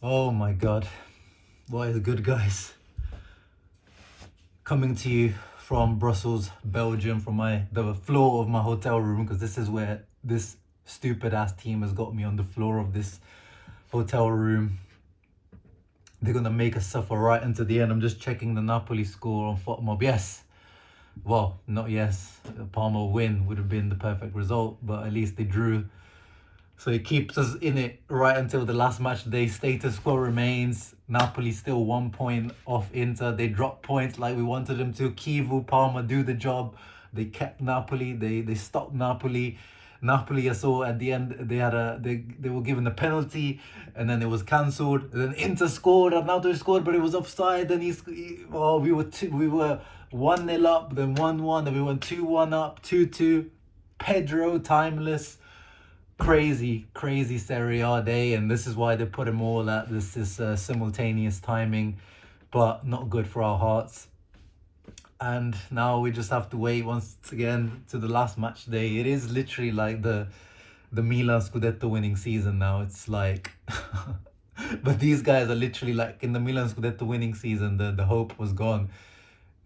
Oh my god, what is good, guys? Coming to you from Brussels, Belgium, from the floor of my hotel room, because this is where this stupid ass team has got me, on the floor of this hotel room. They're gonna make us suffer right into the end. I'm just checking the Napoli score on FotMob. Yes, well, not yes. A Parma win would have been the perfect result, but at least they drew. So it keeps us in it right until the last match day. Status quo remains. Napoli still 1 point off Inter. They dropped points like we wanted them to. Kivu, Parma do the job. They kept Napoli. They stopped Napoli. Napoli, I saw at the end they were given a penalty, and then it was cancelled. Then Inter scored. Arnauto scored, but it was offside. Then we were 1-0 up, then 1-1, then we went 2-1 up, 2-2. Pedro timeless. Crazy Serie A day, and this is why they put them all at this is simultaneous timing, but not good for our hearts. And now we just have to wait once again to the last match day. It is literally like the Milan Scudetto winning season now. It's like, but these guys are literally like in the Milan Scudetto winning season. The hope was gone.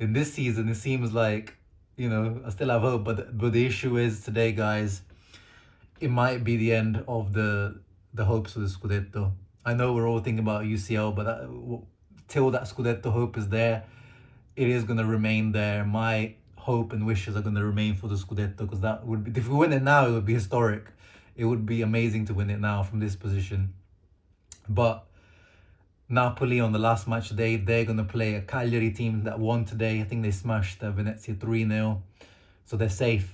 In this season, it seems like, I still have hope, but the issue is today, guys, it might be the end of the hopes of the Scudetto. I know we're all thinking about UCL, but till that Scudetto hope is there, it is going to remain there. My hope and wishes are going to remain for the Scudetto, because that would be, if we win it now, it would be historic. It would be amazing to win it now from this position. But Napoli on the last match day, they're going to play a Cagliari team that won today. I think they smashed Venezia 3-0. So they're safe.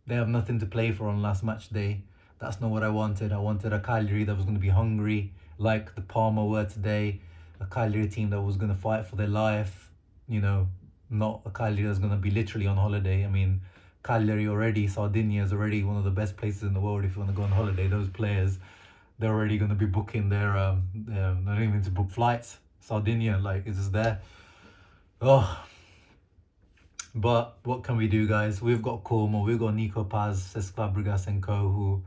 They have nothing to play for on last match day. That's not what I wanted. I wanted a Cagliari that was going to be hungry, like the Parma were today. A Cagliari team that was going to fight for their life. Not a Cagliari that's going to be literally on holiday. I mean, Cagliari already, Sardinia is already one of the best places in the world if you want to go on holiday. Those players, they're already going to be booking their, not even to book flights. Sardinia, like, it's just there. Oh, but what can we do, guys? We've got Como, we've got Nico Paz, Cesc Fabregas and co, who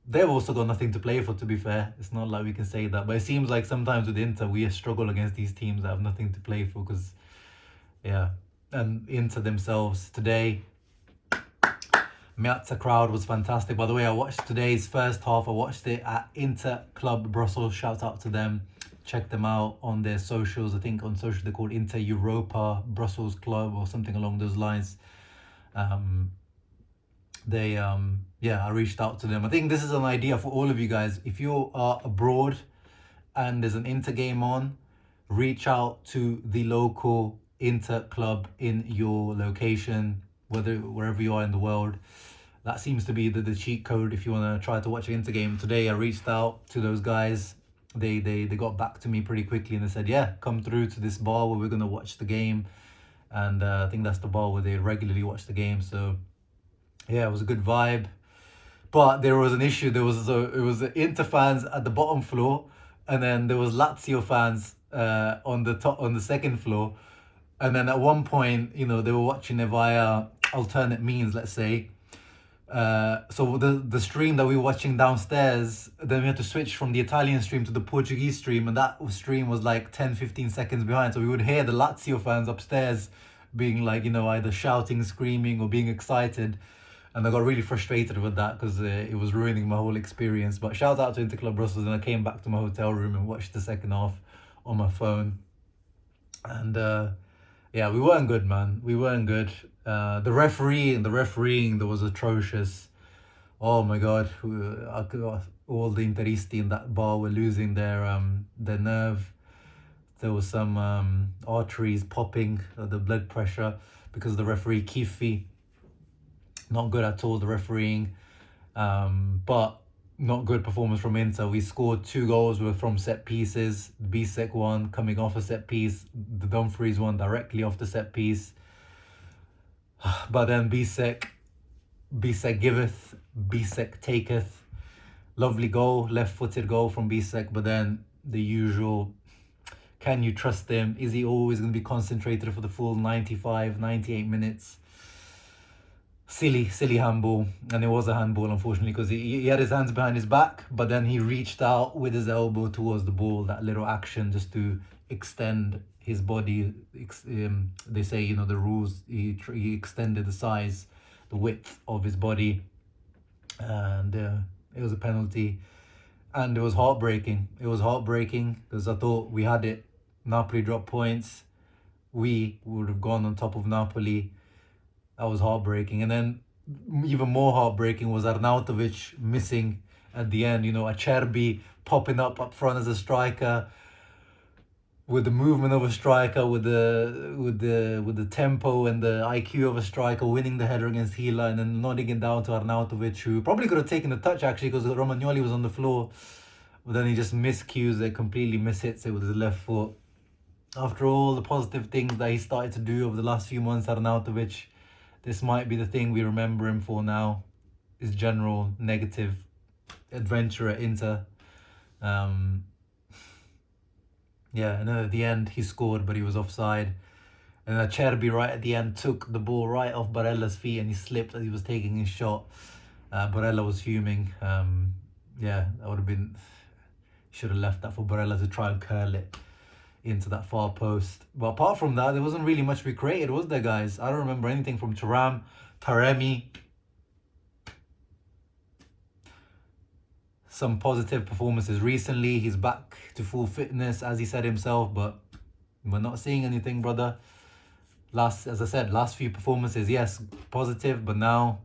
they've also got nothing to play for, to be fair. It's not like we can say that. But it seems like sometimes with Inter, we struggle against these teams that have nothing to play for, because, yeah. And Inter themselves today, Meazza crowd was fantastic. By the way, I watched today's first half. I watched it at Inter Club Brussels. Shout out to them. Check them out on their socials. I think on social they're called Inter Europa Brussels Club or something along those lines. I reached out to them. I think this is an idea for all of you guys. If you are abroad and there's an Inter game on, reach out to the local Inter club in your location, wherever you are in the world. That seems to be the cheat code if you want to try to watch an Inter game. Today I reached out to those guys. They got back to me pretty quickly, and they said, yeah, come through to this bar where we're going to watch the game. And I think that's the bar where they regularly watch the game. So yeah, it was a good vibe. But there was an issue. It was Inter fans at the bottom floor, and then there was Lazio fans on the second floor. And then at one point, they were watching it via alternate means, let's say. So the stream that we were watching downstairs, then we had to switch from the Italian stream to the Portuguese stream, and that stream was like 10-15 seconds behind. So we would hear the Lazio fans upstairs being like, either shouting, screaming, or being excited. And I got really frustrated with that, because it was ruining my whole experience. But shout out to Inter Club Brussels, and I came back to my hotel room and watched the second half on my phone. And yeah, we weren't good, man. We weren't good. The refereeing, that was atrocious. Oh my god, all the Interisti in that bar were losing their nerve. There was some arteries popping, the blood pressure, because of the referee Kifi. Not good at all, the refereeing. But not good performance from Inter. We scored 2 goals were from set pieces. Bisek one coming off a set piece. The Dumfries one directly off the set piece. But then Bisek giveth, Bisek taketh. Lovely goal, left-footed goal from Bisek. But then the usual, can you trust him? Is he always going to be concentrated for the full 95, 98 minutes? silly handball, and it was a handball, unfortunately, because he had his hands behind his back, but then he reached out with his elbow towards the ball. That little action just to extend his body. They say, you know, the rules. He extended the size, the width of his body, and it was a penalty, and it was heartbreaking. It was heartbreaking because I thought we had it. Napoli dropped points. We would have gone on top of Napoli. That was heartbreaking. And then even more heartbreaking was Arnautovic missing at the end. You know, Acerbi popping up front as a striker, with the movement of a striker, with the tempo and the IQ of a striker, winning the header against Hila, and then nodding it down to Arnautovic, who probably could have taken the touch actually because Romagnoli was on the floor. But then he just miscues it, completely mishits it with his left foot. After all the positive things that he started to do over the last few months, Arnautovic, this might be the thing we remember him for now, his general negative adventure at Inter. Yeah, and then at the end he scored, but he was offside. And Acerbi right at the end took the ball right off Barella's feet and he slipped as he was taking his shot. Barella was fuming. Yeah, that would have been... Should have left that for Barella to try and curl it into that far post. But apart from that, there wasn't really much we created, was there, guys? I don't remember anything from Taremi. Some positive performances recently. He's back to full fitness, as he said himself, but we're not seeing anything, brother. As I said, last few performances, yes, positive, but now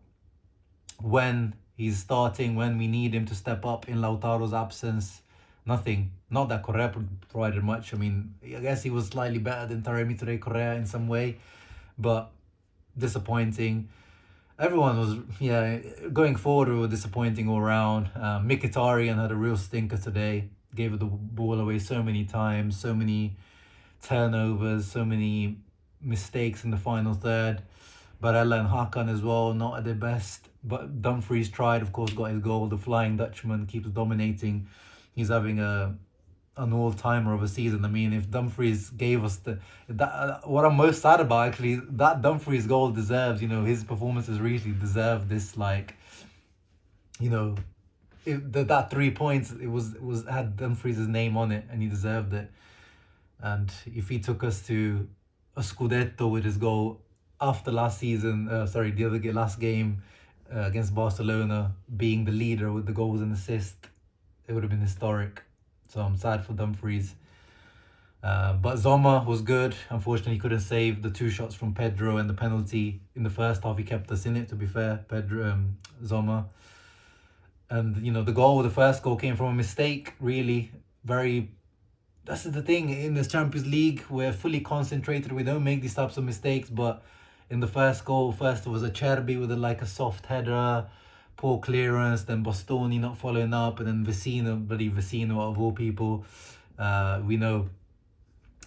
when he's starting, when we need him to step up in Lautaro's absence, nothing. Not that Correa provided much. I mean, I guess he was slightly better than Taremi today, Correa, in some way, but disappointing. Everyone was, yeah, going forward, we were disappointing all around. Mkhitaryan had a real stinker today. Gave the ball away so many times, so many turnovers, so many mistakes in the final third. Barella and Hakan as well, not at their best. But Dumfries tried, of course, got his goal. The Flying Dutchman keeps dominating. He's having an all-timer of a season. I mean, if Dumfries gave us what I'm most sad about, actually, that Dumfries goal deserves, you know, his performances really deserve this, like, you know, that 3 points, it had Dumfries' name on it, and he deserved it. And if he took us to a Scudetto with his goal after last season, last game against Barcelona, being the leader with the goals and assists, it would have been historic. So I'm sad for Dumfries. But Zoma was good. Unfortunately, he couldn't save the 2 shots from Pedro and the penalty in the first half. He kept us in it, to be fair, Zoma. And, you know, the first goal came from a mistake, really. That's the thing, in this Champions League, we're fully concentrated. We don't make these types of mistakes, but in the first goal, it was Acerbi with a soft header, poor clearance, then Bastoni not following up, and then Vecino out of all people. We know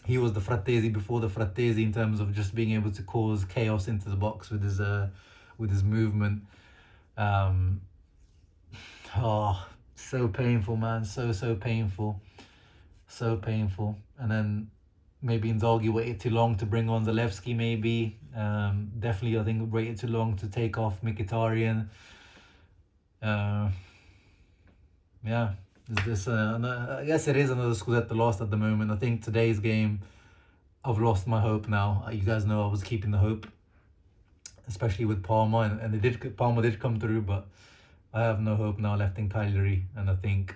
he was the Frattesi before the Frattesi in terms of just being able to cause chaos into the box with his movement. Oh, so painful, man. So painful. So painful. And then maybe Inzaghi waited too long to bring on Zalewski, maybe. Definitely, I think, waited too long to take off Mkhitaryan. Yeah, I guess it is another Scudetto lost at the moment. I think today's game, I've lost my hope now. You guys know I was keeping the hope, especially with Parma, and Parma did come through, but I have no hope now left in Cagliari, and I think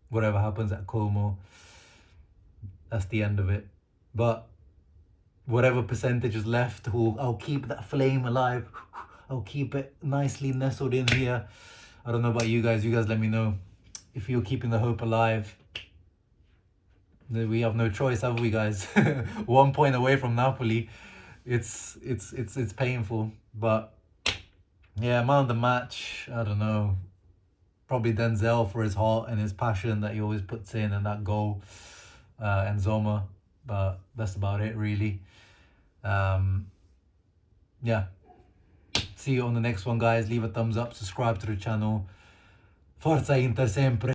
whatever happens at Como, that's the end of it. But whatever percentage is left, I'll keep that flame alive. I'll keep it nicely nestled in here. I don't know about you guys. You guys let me know if you're keeping the hope alive. We have no choice, have we, guys? 1 point away from Napoli. It's painful. But yeah, man of the match, I don't know. Probably Denzel for his heart and his passion that he always puts in, and that goal, and Zoma. But that's about it, really. Yeah. See you on the next one, guys. Leave a thumbs up, subscribe to the channel. Forza Inter sempre.